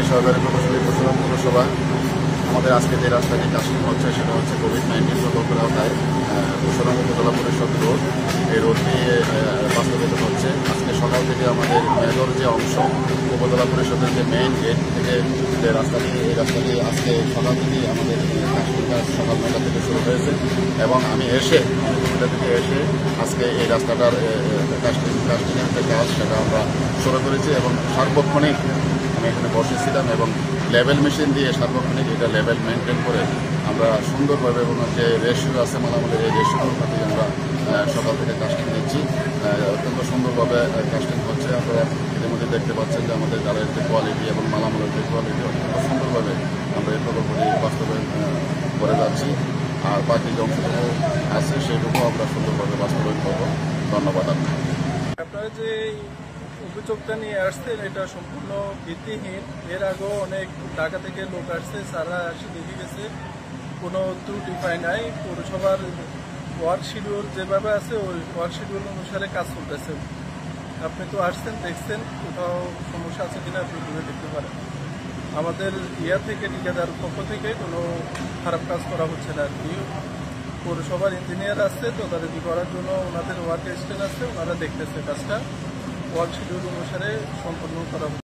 সহকারী প্রকৌশলী পরশুরাম পৌরসভা। আমাদের আজকে যে রাস্তাটি কাজটি হচ্ছে সেটা হচ্ছে কোভিড-19 প্রকল্পের আওতায় পরশুরাম উপজেলা পরিষদ রোড। এই রোডটি বাস্তবায়িত হচ্ছে। আজকে সকাল থেকে আমাদের মেজর যে অংশ উপজেলা পরিষদের যে মেইন গেট থেকে যে রাস্তাটি, এই রাস্তাটি আজকে সকাল থেকেই আমাদের কাজটির কাজ সকাল 9টা থেকে শুরু হয়েছে এবং আমি এসে 9টা থেকে এসে আজকে এই রাস্তাটার কাস্টিংয়ের যে কাজ সেটা আমরা শুরু করেছি এবং সার্বক্ষণিক আমি এখানে বসেছিলাম এবং লেভেল মেশিন দিয়ে সার্বক্ষণিক এটা লেভেল মেনটেন করে আমরা সুন্দরভাবে এবং যে রেশিও আছে মালামালের এই রেশিওর মধ্যে আমরা সকাল থেকে কাস্টিং দিচ্ছি। অত্যন্ত সুন্দরভাবে কাস্টিং হচ্ছে। আপনারা এর মধ্যে দেখতে পাচ্ছেন যে আমাদের গাড়ির যে কোয়ালিটি এবং মালামালের যে কোয়ালিটি অত্যন্ত সুন্দরভাবে আমরা এই প্রকল্পটি বাস্তবায়ন করে যাচ্ছি। আর বাকি যে অংশটুকু আছে সেইটুকু আমরা সুন্দরভাবে বাস্তবায়ন করবো। ধন্যবাদ আপনারা যে অভিযোগটা নিয়ে আসছেন এটা সম্পূর্ণ ভিত্তিহীন। এর আগেও অনেক ঢাকা থেকে লোক আসছে, তারা এসে দেখে গেছে কোনো ত্রুটি পায় নাই। পৌরসভার ওয়ার্ক শিডিউল যেভাবে আছে ওই ওয়ার্ক শিডিউল অনুসারে কাজ করতেছে। আপনি তো আসছেন, দেখছেন কোথাও সমস্যা আছে কিনা আপনি ঘুরে দেখতে পারেন। আমাদের থেকে ঠিকাদার পক্ষ থেকে কোনো খারাপ কাজ করা হচ্ছে না আর কি। পৌরসভার ইঞ্জিনিয়ার আসছে তদারকি করার জন্য, ওনাদের ওয়ার্ক অ্যাসিস্ট্যান্ট আসছে, ওনারা দেখতেছে কাজটা ওয়ার্ক শিডিউল অনুসারে সম্পন্ন করা হচ্ছে।